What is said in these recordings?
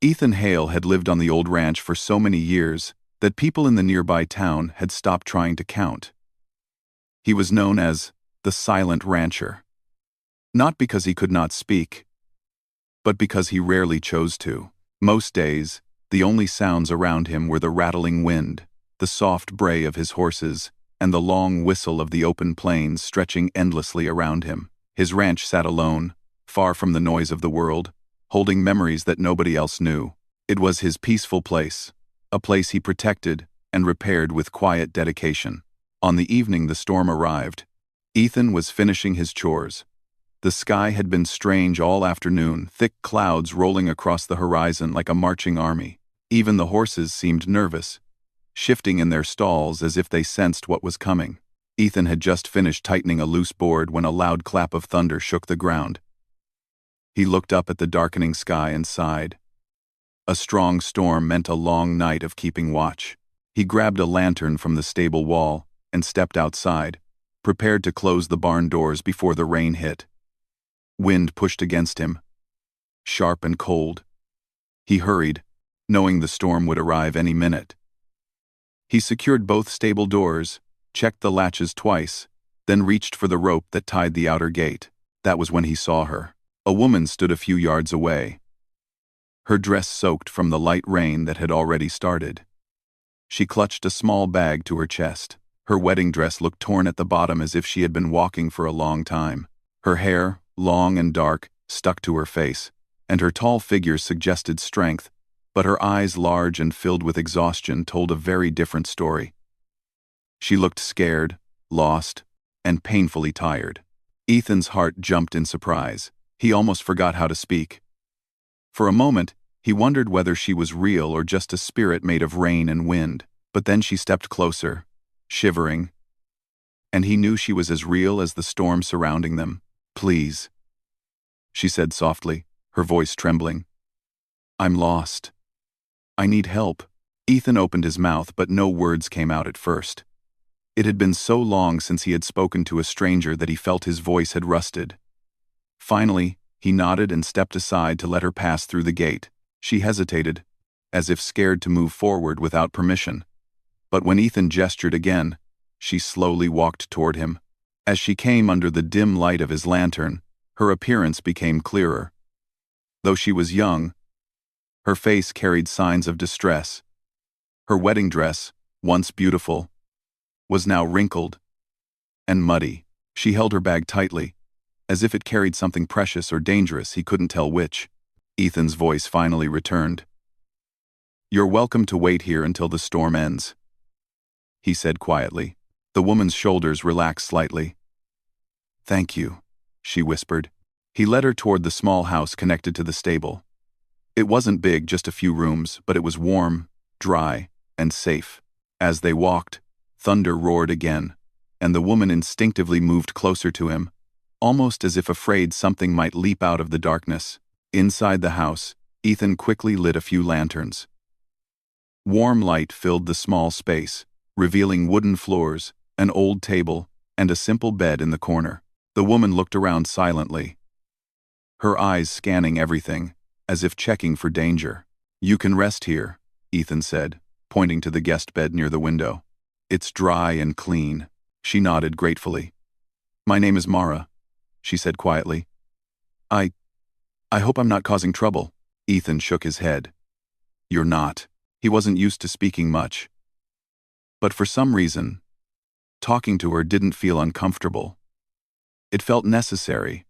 Ethan Hale had lived on the old ranch for so many years that people in the nearby town had stopped trying to count. He was known as the Silent Rancher. Not because he could not speak, but because he rarely chose to. Most days, the only sounds around him were the rattling wind, the soft bray of his horses, and the long whistle of the open plains stretching endlessly around him. His ranch sat alone, far from the noise of the world, holding memories that nobody else knew. It was his peaceful place, a place he protected and repaired with quiet dedication. On the evening the storm arrived, Ethan was finishing his chores. The sky had been strange all afternoon, thick clouds rolling across the horizon like a marching army. Even the horses seemed nervous, shifting in their stalls as if they sensed what was coming. Ethan had just finished tightening a loose board when a loud clap of thunder shook the ground. He looked up at the darkening sky and sighed. A strong storm meant a long night of keeping watch. He grabbed a lantern from the stable wall and stepped outside, prepared to close the barn doors before the rain hit. Wind pushed against him, sharp and cold. He hurried, knowing the storm would arrive any minute. He secured both stable doors, checked the latches twice, then reached for the rope that tied the outer gate. That was when he saw her. A woman stood a few yards away, her dress soaked from the light rain that had already started. She clutched a small bag to her chest. Her wedding dress looked torn at the bottom as if she had been walking for a long time. Her hair, long and dark, stuck to her face, and her tall figure suggested strength, but her eyes, large and filled with exhaustion, told a very different story. She looked scared, lost, and painfully tired. Ethan's heart jumped in surprise. He almost forgot how to speak. For a moment, he wondered whether she was real or just a spirit made of rain and wind, but then she stepped closer, shivering, and he knew she was as real as the storm surrounding them. "Please," she said softly, her voice trembling. "I'm lost. I need help." Ethan opened his mouth, but no words came out at first. It had been so long since he had spoken to a stranger that he felt his voice had rusted. Finally, he nodded and stepped aside to let her pass through the gate. She hesitated, as if scared to move forward without permission. But when Ethan gestured again, she slowly walked toward him. As she came under the dim light of his lantern, her appearance became clearer. Though she was young, her face carried signs of distress. Her wedding dress, once beautiful, was now wrinkled and muddy. She held her bag tightly, as if it carried something precious or dangerous, he couldn't tell which. Ethan's voice finally returned. "You're welcome to wait here until the storm ends," he said quietly. The woman's shoulders relaxed slightly. "Thank you," she whispered. He led her toward the small house connected to the stable. It wasn't big, just a few rooms, but it was warm, dry, and safe. As they walked, thunder roared again, and the woman instinctively moved closer to him, almost as if afraid something might leap out of the darkness. Inside the house, Ethan quickly lit a few lanterns. Warm light filled the small space, revealing wooden floors, an old table, and a simple bed in the corner. The woman looked around silently, her eyes scanning everything, as if checking for danger. "You can rest here," Ethan said, pointing to the guest bed near the window. "It's dry and clean." She nodded gratefully. "My name is Mara," she said quietly. I hope I'm not causing trouble." Ethan shook his head. "You're not." He wasn't used to speaking much. But for some reason, talking to her didn't feel uncomfortable. It felt necessary.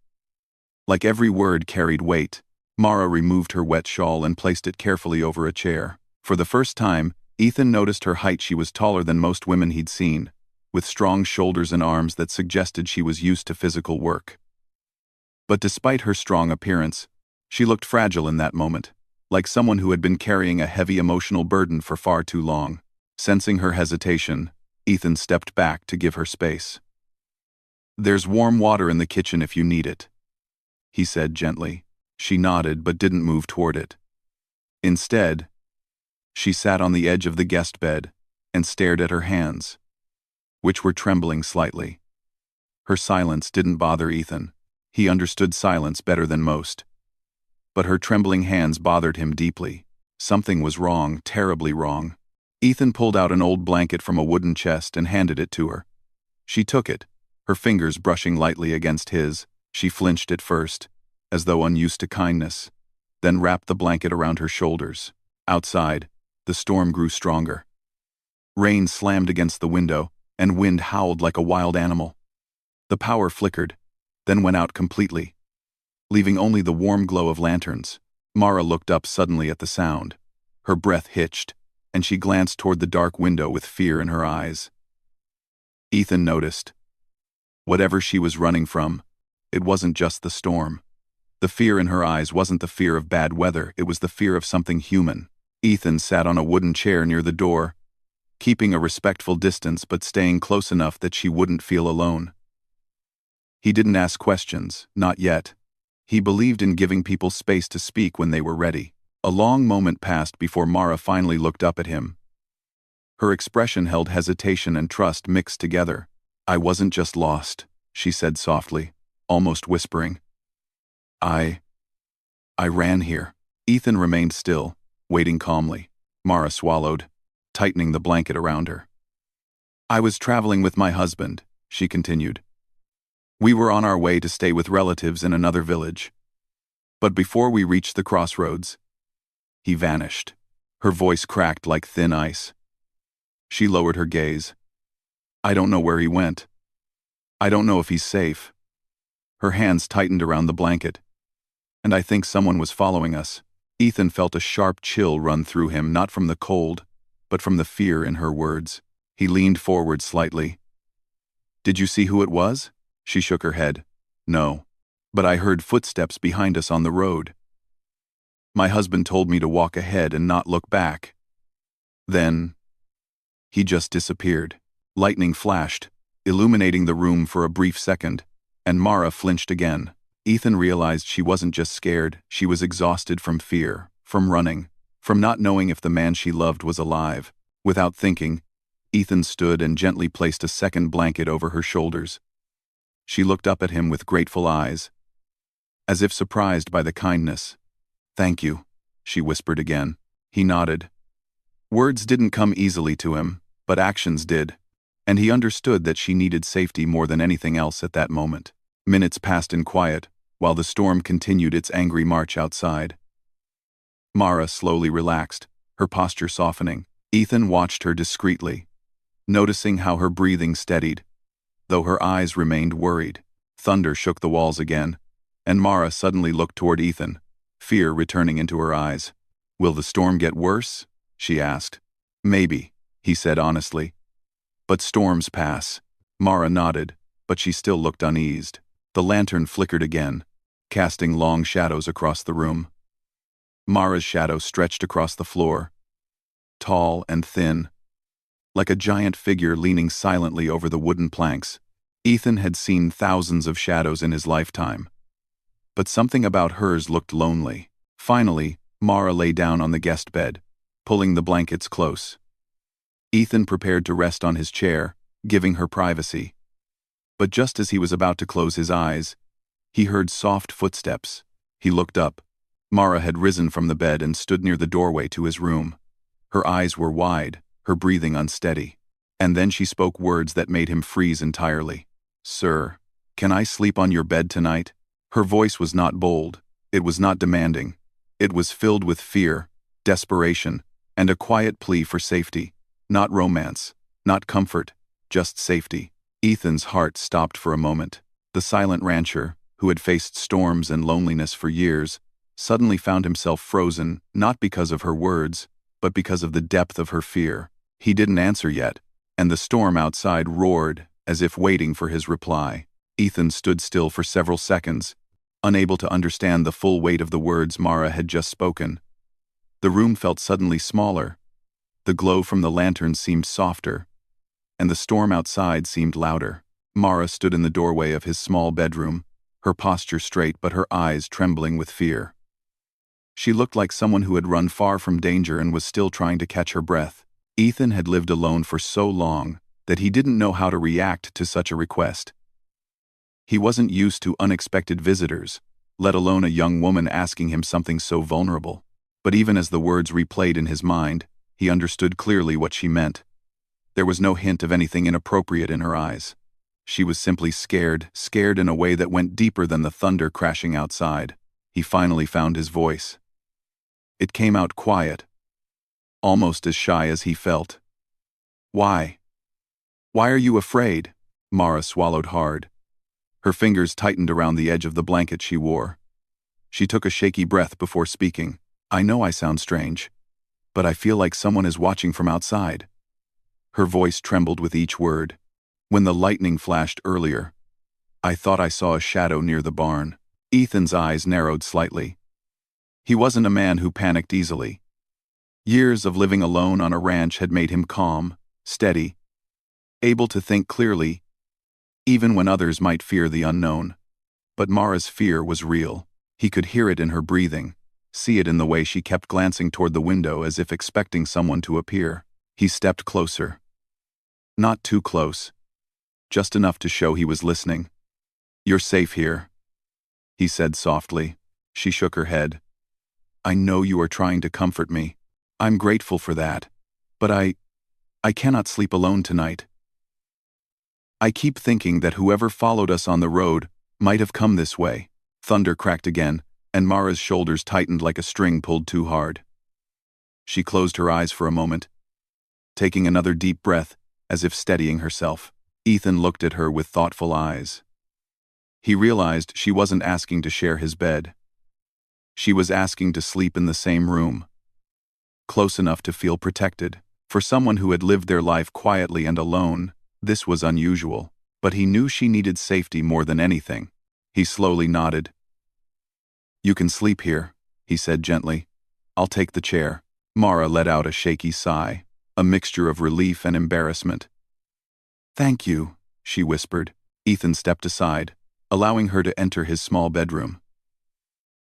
Like every word carried weight. Mara removed her wet shawl and placed it carefully over a chair. For the first time, Ethan noticed her height. She was taller than most women he'd seen, with strong shoulders and arms that suggested she was used to physical work. But despite her strong appearance, she looked fragile in that moment, like someone who had been carrying a heavy emotional burden for far too long. Sensing her hesitation, Ethan stepped back to give her space. "There's warm water in the kitchen if you need it," he said gently. She nodded but didn't move toward it. Instead, she sat on the edge of the guest bed and stared at her hands, which were trembling slightly. Her silence didn't bother Ethan. He understood silence better than most. But her trembling hands bothered him deeply. Something was wrong, terribly wrong. Ethan pulled out an old blanket from a wooden chest and handed it to her. She took it, her fingers brushing lightly against his. She flinched at first, as though unused to kindness, then wrapped the blanket around her shoulders. Outside, the storm grew stronger. Rain slammed against the window, and wind howled like a wild animal. The power flickered, then went out completely, leaving only the warm glow of lanterns. Mara looked up suddenly at the sound. Her breath hitched, and she glanced toward the dark window with fear in her eyes. Ethan noticed. Whatever she was running from, it wasn't just the storm. The fear in her eyes wasn't the fear of bad weather, it was the fear of something human. Ethan sat on a wooden chair near the door, keeping a respectful distance but staying close enough that she wouldn't feel alone. He didn't ask questions, not yet. He believed in giving people space to speak when they were ready. A long moment passed before Mara finally looked up at him. Her expression held hesitation and trust mixed together. "I wasn't just lost," she said softly, almost whispering. I ran here." Ethan remained still, waiting calmly. Mara swallowed, tightening the blanket around her. "I was traveling with my husband," she continued. "We were on our way to stay with relatives in another village. But before we reached the crossroads, he vanished." Her voice cracked like thin ice. She lowered her gaze. "I don't know where he went. I don't know if he's safe." Her hands tightened around the blanket. "And I think someone was following us." Ethan felt a sharp chill run through him, not from the cold, but from the fear in her words. He leaned forward slightly. "Did you see who it was?" She shook her head. "No. But I heard footsteps behind us on the road. My husband told me to walk ahead and not look back. Then he just disappeared." Lightning flashed, illuminating the room for a brief second, and Mara flinched again. Ethan realized she wasn't just scared, she was exhausted from fear, from running, from not knowing if the man she loved was alive. Without thinking, Ethan stood and gently placed a second blanket over her shoulders. She looked up at him with grateful eyes, as if surprised by the kindness. "Thank you," she whispered again. He nodded. Words didn't come easily to him, but actions did, and he understood that she needed safety more than anything else at that moment. Minutes passed in quiet, while the storm continued its angry march outside. Mara slowly relaxed, her posture softening. Ethan watched her discreetly, noticing how her breathing steadied, though her eyes remained worried. Thunder shook the walls again, and Mara suddenly looked toward Ethan, fear returning into her eyes. "Will the storm get worse?" she asked. "Maybe," he said honestly. "But storms pass." Mara nodded, but she still looked uneased. The lantern flickered again, casting long shadows across the room. Mara's shadow stretched across the floor, tall and thin, like a giant figure leaning silently over the wooden planks. Ethan had seen thousands of shadows in his lifetime, but something about hers looked lonely. Finally, Mara lay down on the guest bed, pulling the blankets close. Ethan prepared to rest on his chair, giving her privacy. But just as he was about to close his eyes, he heard soft footsteps. He looked up. Mara had risen from the bed and stood near the doorway to his room. Her eyes were wide, her breathing unsteady. And then she spoke words that made him freeze entirely. "Sir, can I sleep on your bed tonight?" Her voice was not bold, it was not demanding. It was filled with fear, desperation, and a quiet plea for safety. Not romance, not comfort, just safety. Ethan's heart stopped for a moment. The silent rancher, who had faced storms and loneliness for years, suddenly found himself frozen, not because of her words, but because of the depth of her fear. He didn't answer yet, and the storm outside roared, as if waiting for his reply. Ethan stood still for several seconds, unable to understand the full weight of the words Mara had just spoken. The room felt suddenly smaller. The glow from the lantern seemed softer, and the storm outside seemed louder. Mara stood in the doorway of his small bedroom, her posture straight but her eyes trembling with fear. She looked like someone who had run far from danger and was still trying to catch her breath. Ethan had lived alone for so long that he didn't know how to react to such a request. He wasn't used to unexpected visitors, let alone a young woman asking him something so vulnerable. But even as the words replayed in his mind, he understood clearly what she meant. There was no hint of anything inappropriate in her eyes. She was simply scared in a way that went deeper than the thunder crashing outside. He finally found his voice. It came out quiet, almost as shy as he felt. Why? Why are you afraid? Mara swallowed hard. Her fingers tightened around the edge of the blanket she wore. She took a shaky breath before speaking. I know I sound strange, but I feel like someone is watching from outside. Her voice trembled with each word. When the lightning flashed earlier, I thought I saw a shadow near the barn. Ethan's eyes narrowed slightly. He wasn't a man who panicked easily. Years of living alone on a ranch had made him calm, steady, able to think clearly, even when others might fear the unknown. But Mara's fear was real. He could hear it in her breathing, see it in the way she kept glancing toward the window as if expecting someone to appear. He stepped closer. Not too close. Just enough to show he was listening. You're safe here, he said softly. She shook her head. I know you are trying to comfort me. I'm grateful for that. But I cannot sleep alone tonight. I keep thinking that whoever followed us on the road might have come this way. Thunder cracked again, and Mara's shoulders tightened like a string pulled too hard. She closed her eyes for a moment, taking another deep breath, as if steadying herself. Ethan looked at her with thoughtful eyes. He realized she wasn't asking to share his bed. She was asking to sleep in the same room, close enough to feel protected. For someone who had lived their life quietly and alone, this was unusual, but he knew she needed safety more than anything. He slowly nodded. You can sleep here, he said gently. I'll take the chair. Mara let out a shaky sigh, a mixture of relief and embarrassment. Thank you, she whispered. Ethan stepped aside, allowing her to enter his small bedroom.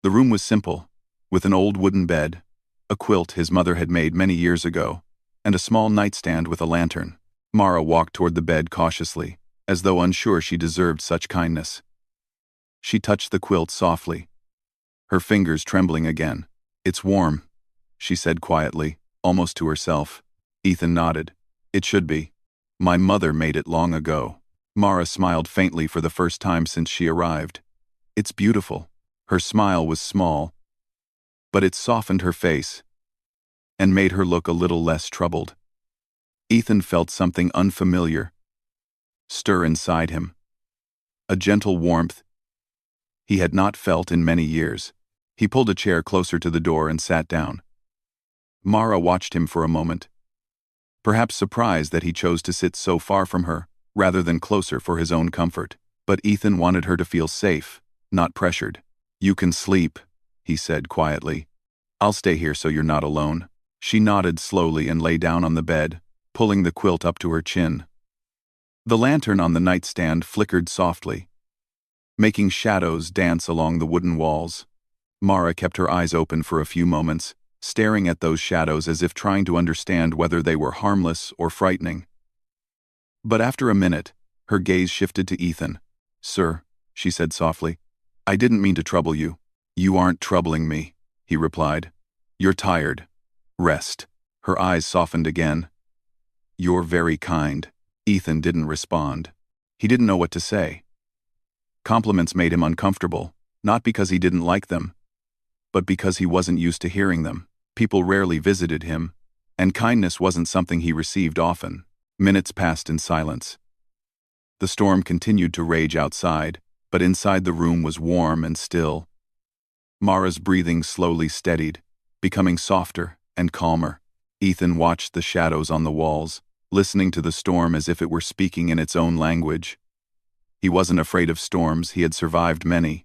The room was simple, with an old wooden bed, a quilt his mother had made many years ago, and a small nightstand with a lantern. Mara walked toward the bed cautiously, as though unsure she deserved such kindness. She touched the quilt softly, her fingers trembling again. It's warm, she said quietly, almost to herself. Ethan nodded. It should be. My mother made it long ago. Mara smiled faintly for the first time since she arrived. It's beautiful. Her smile was small, but it softened her face and made her look a little less troubled. Ethan felt something unfamiliar stir inside him, a gentle warmth he had not felt in many years. He pulled a chair closer to the door and sat down. Mara watched him for a moment, perhaps surprised that he chose to sit so far from her, rather than closer for his own comfort. But Ethan wanted her to feel safe, not pressured. You can sleep, he said quietly. I'll stay here so you're not alone. She nodded slowly and lay down on the bed, pulling the quilt up to her chin. The lantern on the nightstand flickered softly, making shadows dance along the wooden walls. Mara kept her eyes open for a few moments, staring at those shadows as if trying to understand whether they were harmless or frightening. But after a minute, her gaze shifted to Ethan. Sir, she said softly, I didn't mean to trouble you. You aren't troubling me, he replied. You're tired. Rest. Her eyes softened again. You're very kind. Ethan didn't respond. He didn't know what to say. Compliments made him uncomfortable, not because he didn't like them, but because he wasn't used to hearing them. People rarely visited him, and kindness wasn't something he received often. Minutes passed in silence. The storm continued to rage outside, but inside the room was warm and still. Mara's breathing slowly steadied, becoming softer and calmer. Ethan watched the shadows on the walls, listening to the storm as if it were speaking in its own language. He wasn't afraid of storms, he had survived many.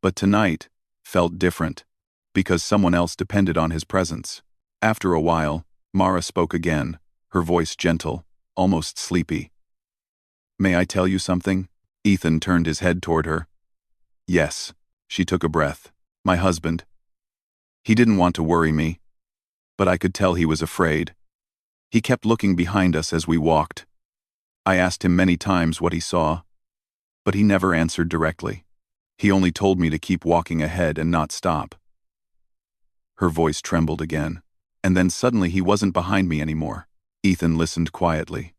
But tonight felt different, because someone else depended on his presence. After a while, Mara spoke again, her voice gentle, almost sleepy. May I tell you something? Ethan turned his head toward her. Yes, she took a breath. My husband. He didn't want to worry me, but I could tell he was afraid. He kept looking behind us as we walked. I asked him many times what he saw, but he never answered directly. He only told me to keep walking ahead and not stop. Her voice trembled again. And then suddenly he wasn't behind me anymore. Ethan listened quietly.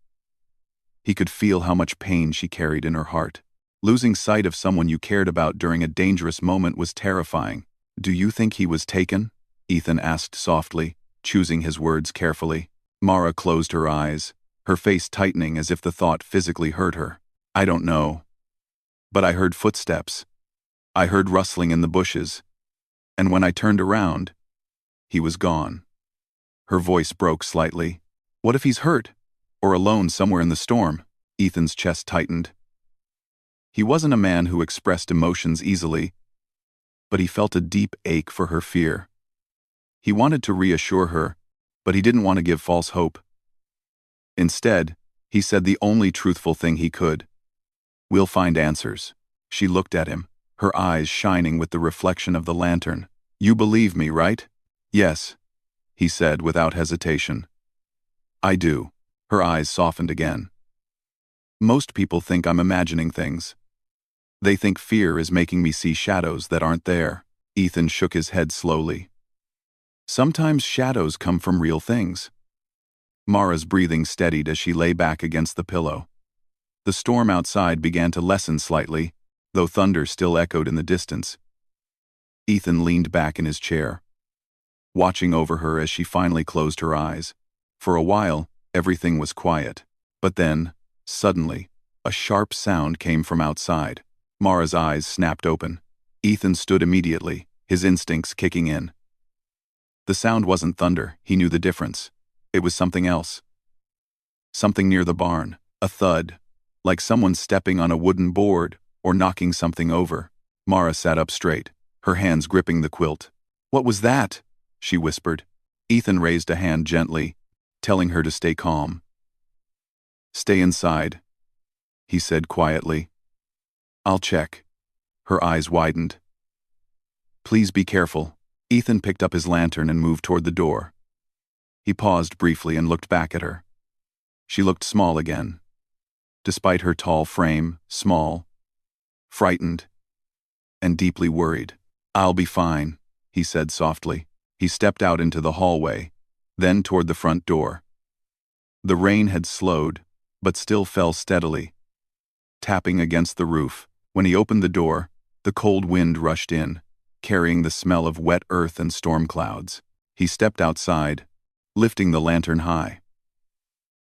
He could feel how much pain she carried in her heart. Losing sight of someone you cared about during a dangerous moment was terrifying. "Do you think he was taken?" Ethan asked softly, choosing his words carefully. Mara closed her eyes, her face tightening as if the thought physically hurt her. "I don't know. But I heard footsteps. I heard rustling in the bushes. And when I turned around, he was gone." Her voice broke slightly. "What if he's hurt? Or alone somewhere in the storm?" Ethan's chest tightened. He wasn't a man who expressed emotions easily, but he felt a deep ache for her fear. He wanted to reassure her, but he didn't want to give false hope. Instead, he said the only truthful thing he could. "We'll find answers." She looked at him, her eyes shining with the reflection of the lantern. "You believe me, right?" "Yes," he said without hesitation. "I do." Her eyes softened again. "Most people think I'm imagining things. They think fear is making me see shadows that aren't there." Ethan shook his head slowly. "Sometimes shadows come from real things." Mara's breathing steadied as she lay back against the pillow. The storm outside began to lessen slightly, though thunder still echoed in the distance. Ethan leaned back in his chair, watching over her as she finally closed her eyes. For a while, everything was quiet. But then, suddenly, a sharp sound came from outside. Mara's eyes snapped open. Ethan stood immediately, his instincts kicking in. The sound wasn't thunder, he knew the difference. It was something else. Something near the barn, a thud, like someone stepping on a wooden board or knocking something over. Mara sat up straight, her hands gripping the quilt. "What was that?" she whispered. Ethan raised a hand gently, telling her to stay calm. "Stay inside," he said quietly. "I'll check." Her eyes widened. "Please be careful." Ethan picked up his lantern and moved toward the door. He paused briefly and looked back at her. She looked small again. Despite her tall frame, small, frightened, and deeply worried. "I'll be fine," he said softly. He stepped out into the hallway, then toward the front door. The rain had slowed, but still fell steadily, tapping against the roof. When he opened the door, the cold wind rushed in, carrying the smell of wet earth and storm clouds. He stepped outside, lifting the lantern high.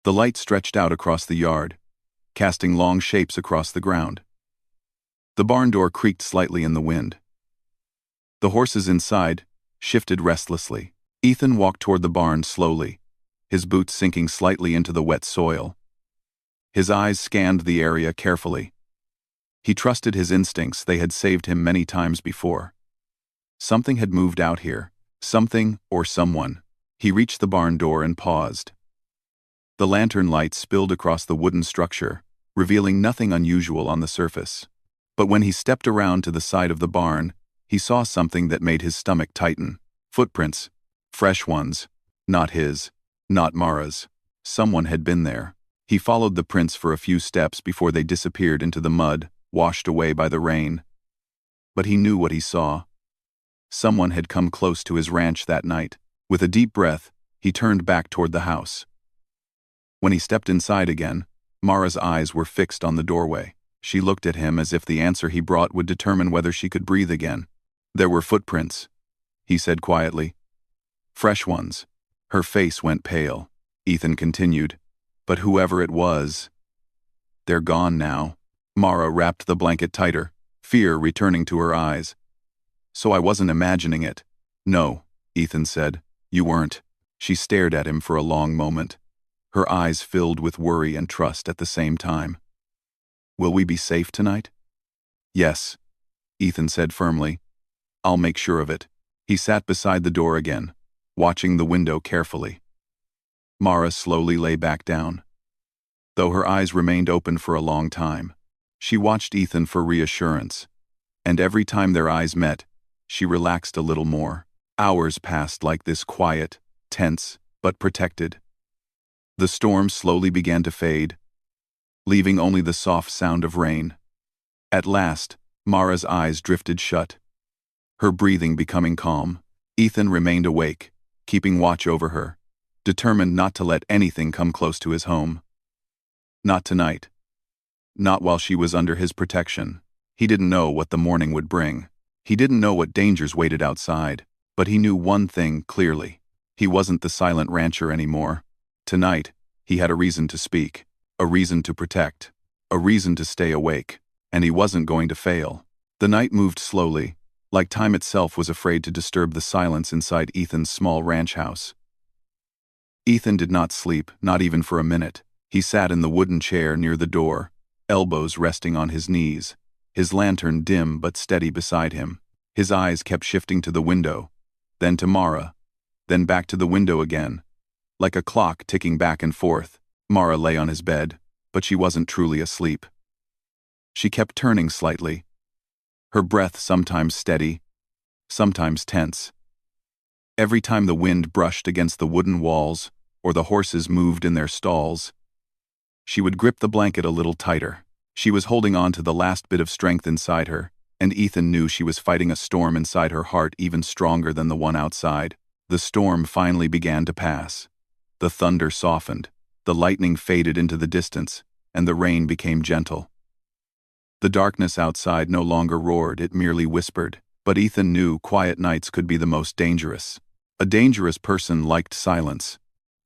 The light stretched out across the yard, casting long shapes across the ground. The barn door creaked slightly in the wind. The horses inside shifted restlessly. Ethan walked toward the barn slowly, his boots sinking slightly into the wet soil. His eyes scanned the area carefully. He trusted his instincts, they had saved him many times before. Something had moved out here, something or someone. He reached the barn door and paused. The lantern light spilled across the wooden structure, revealing nothing unusual on the surface. But when he stepped around to the side of the barn, he saw something that made his stomach tighten. Footprints. Fresh ones. Not his. Not Mara's. Someone had been there. He followed the prints for a few steps before they disappeared into the mud, washed away by the rain. But he knew what he saw. Someone had come close to his ranch that night. With a deep breath, he turned back toward the house. When he stepped inside again, Mara's eyes were fixed on the doorway. She looked at him as if the answer he brought would determine whether she could breathe again. "There were footprints," he said quietly. "Fresh ones." Her face went pale. Ethan continued, "But whoever it was, they're gone now." Mara wrapped the blanket tighter, fear returning to her eyes. "So I wasn't imagining it." "No," Ethan said. "You weren't." She stared at him for a long moment, her eyes filled with worry and trust at the same time. "Will we be safe tonight?" "Yes," Ethan said firmly. "I'll make sure of it." He sat beside the door again, watching the window carefully. Mara slowly lay back down, though her eyes remained open for a long time. She watched Ethan for reassurance, and every time their eyes met, she relaxed a little more. Hours passed like this, quiet, tense, but protected. The storm slowly began to fade, leaving only the soft sound of rain. At last, Mara's eyes drifted shut, her breathing becoming calm. Ethan remained awake, keeping watch over her, determined not to let anything come close to his home. Not tonight. Not while she was under his protection. He didn't know what the morning would bring. He didn't know what dangers waited outside, but he knew one thing clearly. He wasn't the silent rancher anymore. Tonight, he had a reason to speak, a reason to protect, a reason to stay awake, and he wasn't going to fail. The night moved slowly, like time itself was afraid to disturb the silence inside Ethan's small ranch house. Ethan did not sleep, not even for a minute. He sat in the wooden chair near the door, elbows resting on his knees, his lantern dim but steady beside him. His eyes kept shifting to the window, then to Mara, then back to the window again. Like a clock ticking back and forth, Mara lay on his bed, but she wasn't truly asleep. She kept turning slightly, her breath sometimes steady, sometimes tense. Every time the wind brushed against the wooden walls or the horses moved in their stalls, she would grip the blanket a little tighter. She was holding on to the last bit of strength inside her, and Ethan knew she was fighting a storm inside her heart even stronger than the one outside. The storm finally began to pass. The thunder softened, the lightning faded into the distance, and the rain became gentle. The darkness outside no longer roared, it merely whispered, but Ethan knew quiet nights could be the most dangerous. A dangerous person liked silence.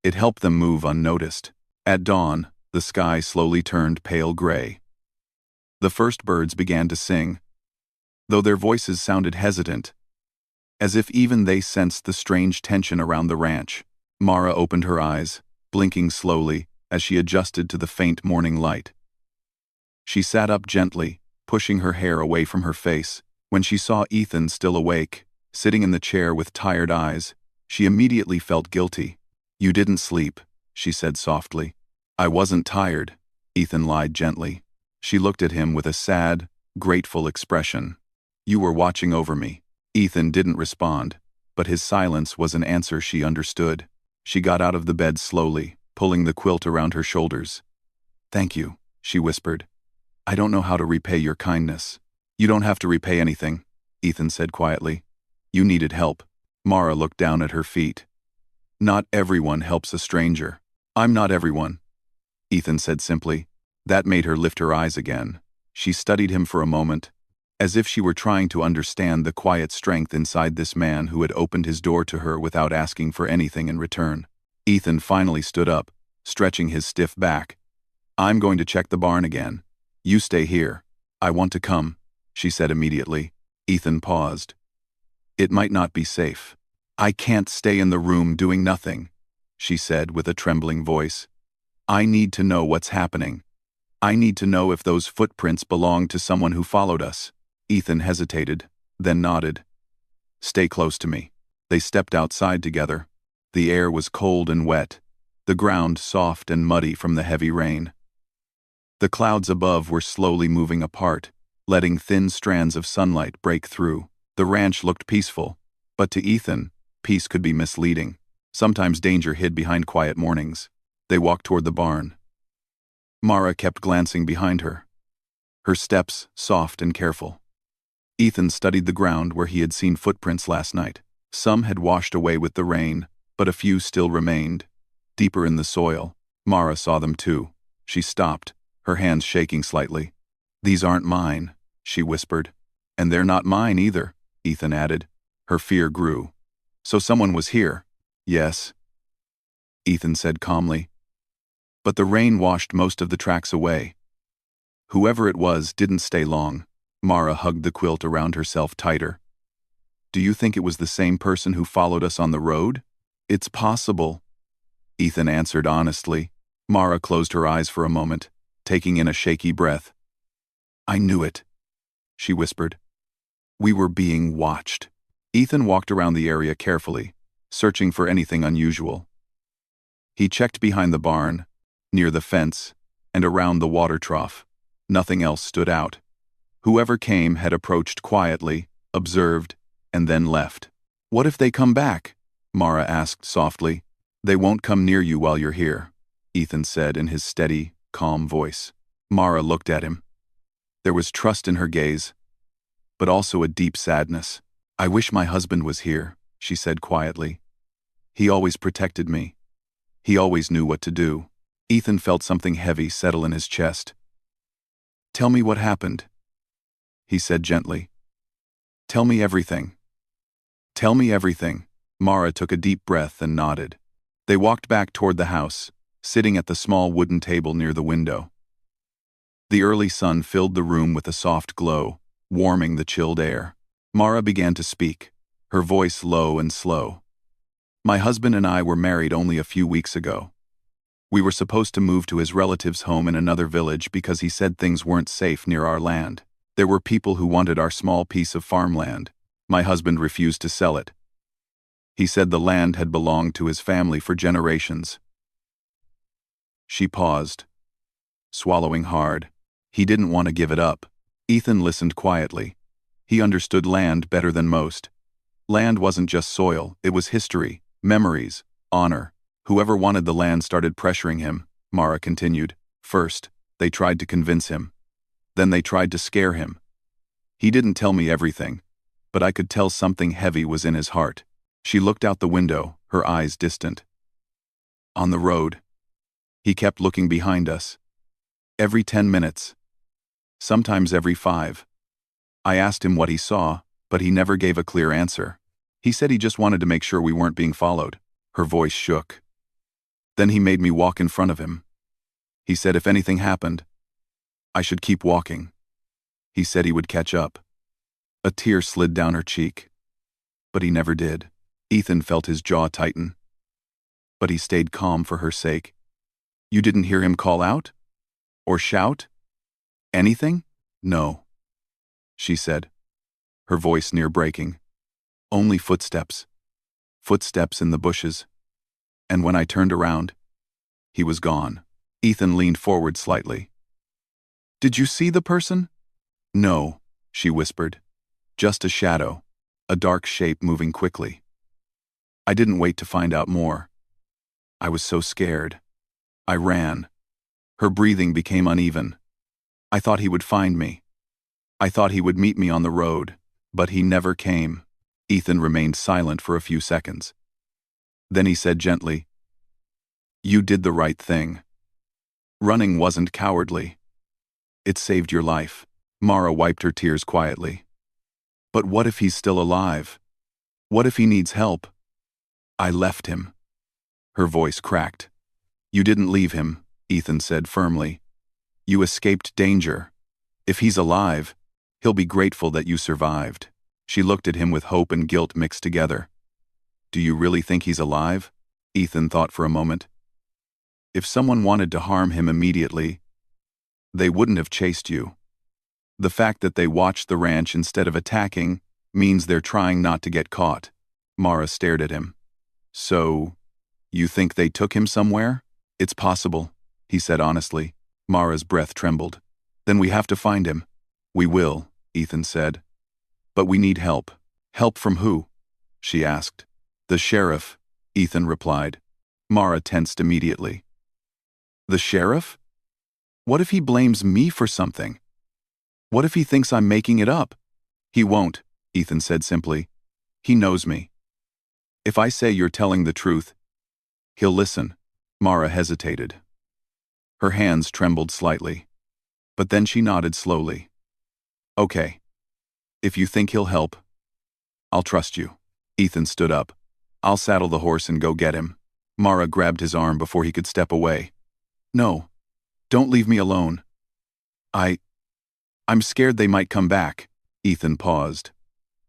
It helped them move unnoticed. At dawn, the sky slowly turned pale gray. The first birds began to sing, though their voices sounded hesitant, as if even they sensed the strange tension around the ranch. Mara opened her eyes, blinking slowly as she adjusted to the faint morning light. She sat up gently, pushing her hair away from her face. When she saw Ethan still awake, sitting in the chair with tired eyes, she immediately felt guilty. "You didn't sleep," she said softly. "I wasn't tired," Ethan lied gently. She looked at him with a sad, grateful expression. "You were watching over me." Ethan didn't respond, but his silence was an answer she understood. She got out of the bed slowly, pulling the quilt around her shoulders. "Thank you," she whispered. "I don't know how to repay your kindness." "You don't have to repay anything," Ethan said quietly. "You needed help." Mara looked down at her feet. "Not everyone helps a stranger." "I'm not everyone," Ethan said simply. That made her lift her eyes again. She studied him for a moment, as if she were trying to understand the quiet strength inside this man who had opened his door to her without asking for anything in return. Ethan finally stood up, stretching his stiff back. "I'm going to check the barn again. You stay here." "I want to come," she said immediately. Ethan paused. "It might not be safe." "I can't stay in the room doing nothing," she said with a trembling voice. "I need to know what's happening. I need to know if those footprints belong to someone who followed us." Ethan hesitated, then nodded. "Stay close to me." They stepped outside together. The air was cold and wet, the ground soft and muddy from the heavy rain. The clouds above were slowly moving apart, letting thin strands of sunlight break through. The ranch looked peaceful, but to Ethan, peace could be misleading. Sometimes danger hid behind quiet mornings. They walked toward the barn. Mara kept glancing behind her, her steps soft and careful. Ethan studied the ground where he had seen footprints last night. Some had washed away with the rain, but a few still remained, deeper in the soil. Mara saw them too. She stopped, her hands shaking slightly. "These aren't mine," she whispered. "And they're not mine either," Ethan added. Her fear grew. "So someone was here?" "Yes," Ethan said calmly. "But the rain washed most of the tracks away." "Whoever it was didn't stay long." Mara hugged the quilt around herself tighter. "Do you think it was the same person who followed us on the road?" "It's possible," Ethan answered honestly. Mara closed her eyes for a moment, taking in a shaky breath. "I knew it," she whispered. "We were being watched." Ethan walked around the area carefully, searching for anything unusual. He checked behind the barn, near the fence, and around the water trough. Nothing else stood out. Whoever came had approached quietly, observed, and then left. "What if they come back?" Mara asked softly. "They won't come near you while you're here," Ethan said in his steady, calm voice. Mara looked at him. There was trust in her gaze, but also a deep sadness. "I wish my husband was here," she said quietly. He always protected me. He always knew what to do. Ethan felt something heavy settle in his chest. Tell me what happened, he said gently. Tell me everything. Tell me everything. Mara took a deep breath and nodded. They walked back toward the house, sitting at the small wooden table near the window. The early sun filled the room with a soft glow, warming the chilled air. Mara began to speak, her voice low and slow. My husband and I were married only a few weeks ago. We were supposed to move to his relative's home in another village because he said things weren't safe near our land. There were people who wanted our small piece of farmland. My husband refused to sell it. He said the land had belonged to his family for generations. She paused, swallowing hard. He didn't want to give it up. Ethan listened quietly. He understood land better than most. Land wasn't just soil, it was history, memories, honor. Whoever wanted the land started pressuring him, Mara continued. First, they tried to convince him. Then they tried to scare him. He didn't tell me everything, but I could tell something heavy was in his heart. She looked out the window, her eyes distant. On the road. He kept looking behind us. Every 10 minutes. Sometimes every 5. I asked him what he saw, but he never gave a clear answer. He said he just wanted to make sure we weren't being followed. Her voice shook. Then he made me walk in front of him. He said if anything happened, I should keep walking. He said he would catch up. A tear slid down her cheek. But he never did. Ethan felt his jaw tighten. But he stayed calm for her sake. You didn't hear him call out? Or shout? Anything? No, she said, her voice near breaking. Only footsteps. Footsteps in the bushes. And when I turned around, he was gone. Ethan leaned forward slightly. Did you see the person? No, she whispered. Just a shadow, a dark shape moving quickly. I didn't wait to find out more. I was so scared. I ran. Her breathing became uneven. I thought he would find me. I thought he would meet me on the road, but he never came. Ethan remained silent for a few seconds. Then he said gently, You did the right thing. Running wasn't cowardly. It saved your life. Mara wiped her tears quietly. But what if he's still alive? What if he needs help? I left him. Her voice cracked. You didn't leave him, Ethan said firmly. You escaped danger. If he's alive, he'll be grateful that you survived. She looked at him with hope and guilt mixed together. Do you really think he's alive? Ethan thought for a moment. If someone wanted to harm him immediately, they wouldn't have chased you. The fact that they watched the ranch instead of attacking means they're trying not to get caught. Mara stared at him. So, you think they took him somewhere? It's possible, he said honestly. Mara's breath trembled. Then we have to find him. We will, Ethan said. But we need help. Help from who? She asked. The sheriff, Ethan replied. Mara tensed immediately. The sheriff? What if he blames me for something? What if he thinks I'm making it up? He won't, Ethan said simply. He knows me. If I say you're telling the truth, he'll listen. Mara hesitated. Her hands trembled slightly. But then she nodded slowly. Okay. If you think he'll help, I'll trust you. Ethan stood up. I'll saddle the horse and go get him. Mara grabbed his arm before he could step away. No. Don't leave me alone. I'm scared they might come back. Ethan paused.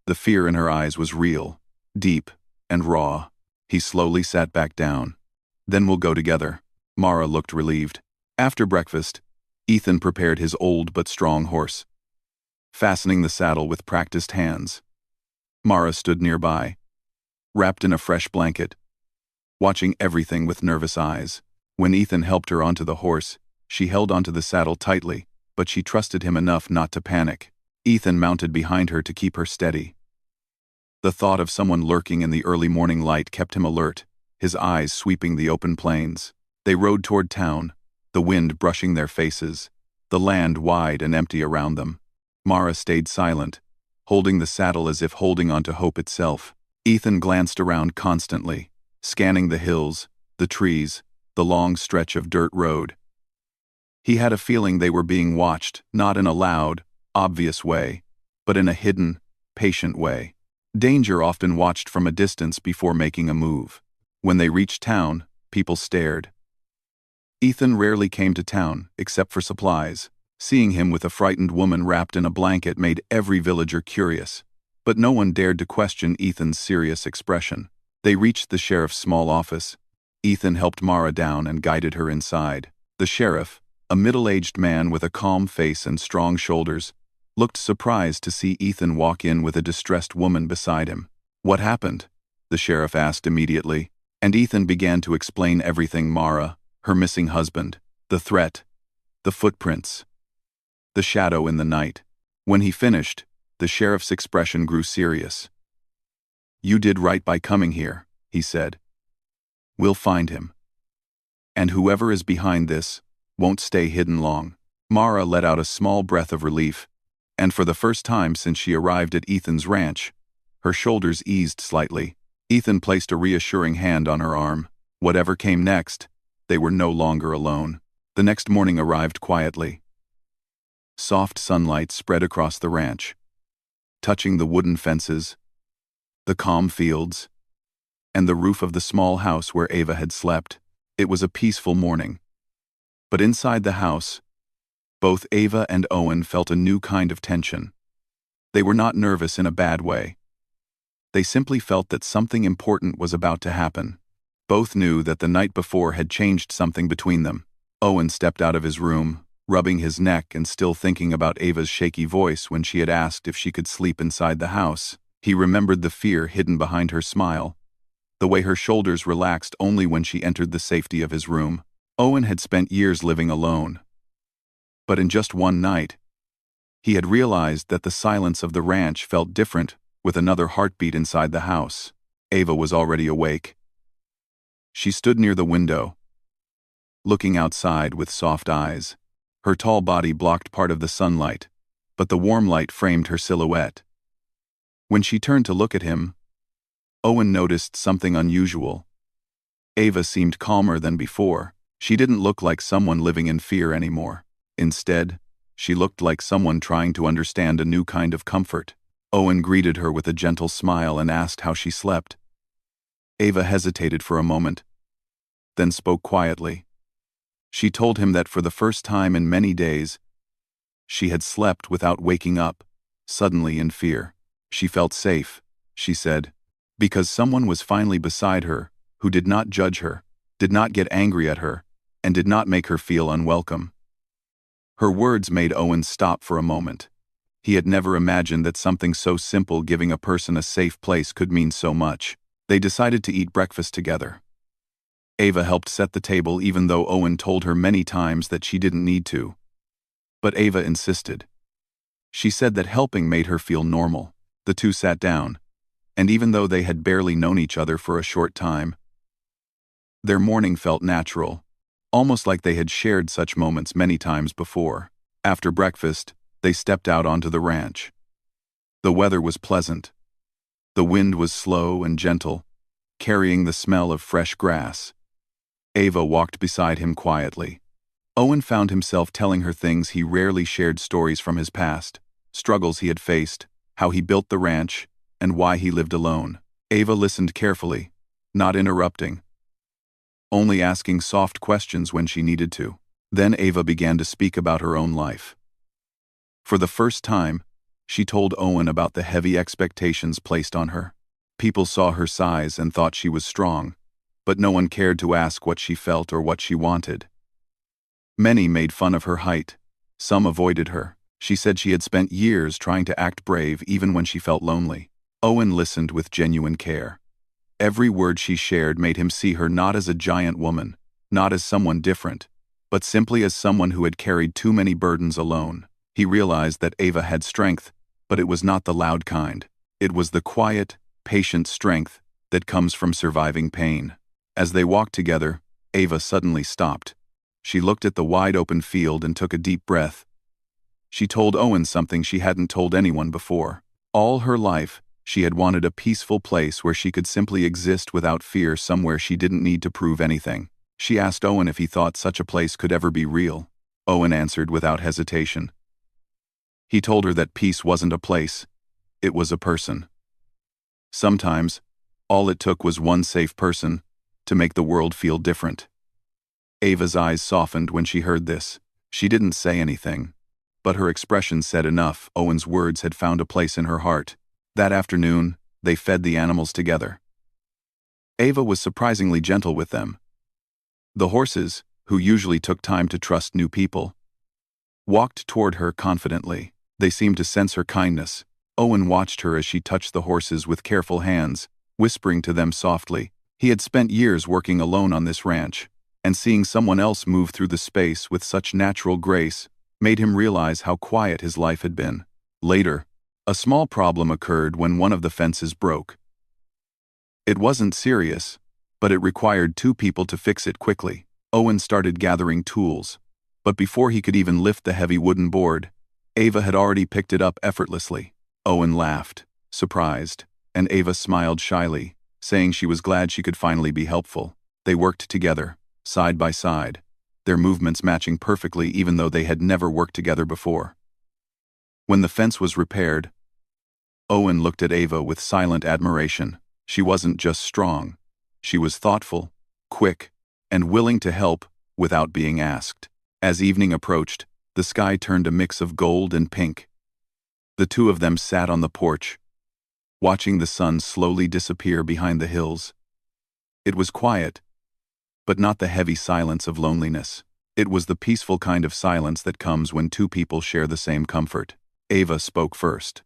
The fear in her eyes was real, deep, and raw. He slowly sat back down. Then we'll go together. Mara looked relieved. After breakfast, Ethan prepared his old but strong horse, fastening the saddle with practiced hands. Mara stood nearby, wrapped in a fresh blanket, watching everything with nervous eyes. When Ethan helped her onto the horse, she held onto the saddle tightly, but she trusted him enough not to panic. Ethan mounted behind her to keep her steady. The thought of someone lurking in the early morning light kept him alert, his eyes sweeping the open plains. They rode toward town, the wind brushing their faces, the land wide and empty around them. Mara stayed silent, holding the saddle as if holding onto hope itself. Ethan glanced around constantly, scanning the hills, the trees, the long stretch of dirt road. He had a feeling they were being watched, not in a loud, obvious way, but in a hidden, patient way. Danger often watched from a distance before making a move. When they reached town, people stared. Ethan rarely came to town, except for supplies. Seeing him with a frightened woman wrapped in a blanket made every villager curious, but no one dared to question Ethan's serious expression. They reached the sheriff's small office. Ethan helped Mara down and guided her inside. The sheriff, a middle-aged man with a calm face and strong shoulders, looked surprised to see Ethan walk in with a distressed woman beside him. "What happened?" the sheriff asked immediately, and Ethan began to explain everything: Mara, her missing husband, the threat, the footprints, the shadow in the night. When he finished, the sheriff's expression grew serious. "You did right by coming here," he said. "We'll find him. And whoever is behind this won't stay hidden long." Mara let out a small breath of relief, and for the first time since she arrived at Ethan's ranch, her shoulders eased slightly. Ethan placed a reassuring hand on her arm. Whatever came next, they were no longer alone. The next morning arrived quietly. Soft sunlight spread across the ranch, touching the wooden fences, the calm fields, and the roof of the small house where Ava had slept. It was a peaceful morning. But inside the house, both Ava and Owen felt a new kind of tension. They were not nervous in a bad way. They simply felt that something important was about to happen. Both knew that the night before had changed something between them. Owen stepped out of his room, rubbing his neck and still thinking about Ava's shaky voice when she had asked if she could sleep inside the house. He remembered the fear hidden behind her smile, the way her shoulders relaxed only when she entered the safety of his room. Owen had spent years living alone. But in just one night, he had realized that the silence of the ranch felt different with another heartbeat inside the house. Ava was already awake. She stood near the window, looking outside with soft eyes. Her tall body blocked part of the sunlight, but the warm light framed her silhouette. When she turned to look at him, Owen noticed something unusual. Ava seemed calmer than before. She didn't look like someone living in fear anymore. Instead, she looked like someone trying to understand a new kind of comfort. Owen greeted her with a gentle smile and asked how she slept. Ava hesitated for a moment, then spoke quietly. She told him that for the first time in many days, she had slept without waking up, suddenly in fear. She felt safe, she said, because someone was finally beside her, who did not judge her, did not get angry at her, and did not make her feel unwelcome. Her words made Owen stop for a moment. He had never imagined that something so simple, giving a person a safe place, could mean so much. They decided to eat breakfast together. Ava helped set the table even though Owen told her many times that she didn't need to. But Ava insisted. She said that helping made her feel normal. The two sat down, and even though they had barely known each other for a short time, their morning felt natural, almost like they had shared such moments many times before. After breakfast, they stepped out onto the ranch. The weather was pleasant. The wind was slow and gentle, carrying the smell of fresh grass. Ava walked beside him quietly. Owen found himself telling her things he rarely shared: stories from his past, struggles he had faced, how he built the ranch, and why he lived alone. Ava listened carefully, not interrupting, only asking soft questions when she needed to. Then Ava began to speak about her own life. For the first time, she told Owen about the heavy expectations placed on her. People saw her size and thought she was strong, but no one cared to ask what she felt or what she wanted. Many made fun of her height. Some avoided her. She said she had spent years trying to act brave even when she felt lonely. Owen listened with genuine care. Every word she shared made him see her not as a giant woman, not as someone different, but simply as someone who had carried too many burdens alone. He realized that Ava had strength, but it was not the loud kind. It was the quiet, patient strength that comes from surviving pain. As they walked together, Ava suddenly stopped. She looked at the wide-open field and took a deep breath. She told Owen something she hadn't told anyone before. All her life, She had wanted a peaceful place where she could simply exist without fear, somewhere she didn't need to prove anything. She asked Owen if he thought such a place could ever be real. Owen answered without hesitation. He told her that peace wasn't a place, it was a person. Sometimes, all it took was one safe person to make the world feel different. Ava's eyes softened when she heard this. She didn't say anything, but her expression said enough. Owen's words had found a place in her heart. That afternoon, they fed the animals together. Ava was surprisingly gentle with them. The horses, who usually took time to trust new people, walked toward her confidently. They seemed to sense her kindness. Owen watched her as she touched the horses with careful hands, whispering to them softly. He had spent years working alone on this ranch, and seeing someone else move through the space with such natural grace made him realize how quiet his life had been. Later, a small problem occurred when one of the fences broke. It wasn't serious, but it required two people to fix it quickly. Owen started gathering tools, but before he could even lift the heavy wooden board, Ava had already picked it up effortlessly. Owen laughed, surprised, and Ava smiled shyly, saying she was glad she could finally be helpful. They worked together, side by side, their movements matching perfectly even though they had never worked together before. When the fence was repaired, Owen looked at Ava with silent admiration. She wasn't just strong. She was thoughtful, quick, and willing to help without being asked. As evening approached, the sky turned a mix of gold and pink. The two of them sat on the porch, watching the sun slowly disappear behind the hills. It was quiet, but not the heavy silence of loneliness. It was the peaceful kind of silence that comes when two people share the same comfort. Ava spoke first.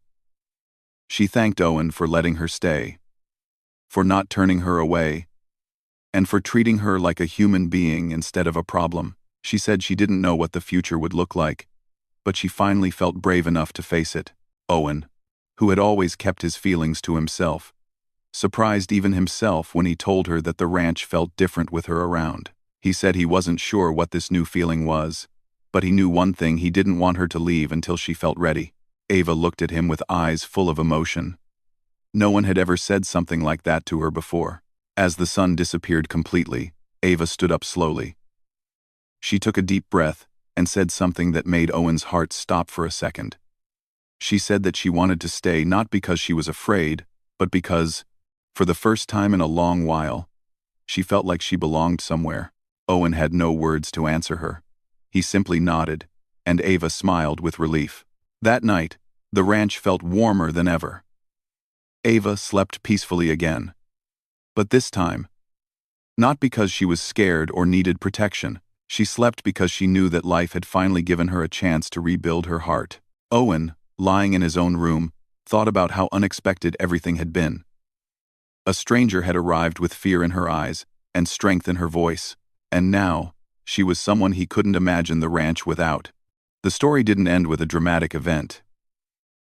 She thanked Owen for letting her stay, for not turning her away, and for treating her like a human being instead of a problem. She said she didn't know what the future would look like, but she finally felt brave enough to face it. Owen, who had always kept his feelings to himself, surprised even himself when he told her that the ranch felt different with her around. He said he wasn't sure what this new feeling was, but he knew one thing: he didn't want her to leave until she felt ready. Ava looked at him with eyes full of emotion. No one had ever said something like that to her before. As the sun disappeared completely, Ava stood up slowly. She took a deep breath and said something that made Owen's heart stop for a second. She said that she wanted to stay not because she was afraid, but because, for the first time in a long while, she felt like she belonged somewhere. Owen had no words to answer her. He simply nodded, and Ava smiled with relief. That night, the ranch felt warmer than ever. Ava slept peacefully again. But this time, not because she was scared or needed protection. She slept because she knew that life had finally given her a chance to rebuild her heart. Owen, lying in his own room, thought about how unexpected everything had been. A stranger had arrived with fear in her eyes and strength in her voice, and now, she was someone he couldn't imagine the ranch without. The story didn't end with a dramatic event.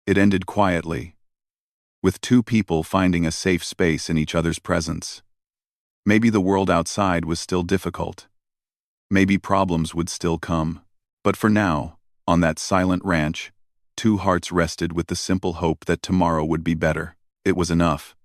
It ended quietly, with two people finding a safe space in each other's presence. Maybe the world outside was still difficult. Maybe problems would still come. But for now, on that silent ranch, two hearts rested with the simple hope that tomorrow would be better. It was enough.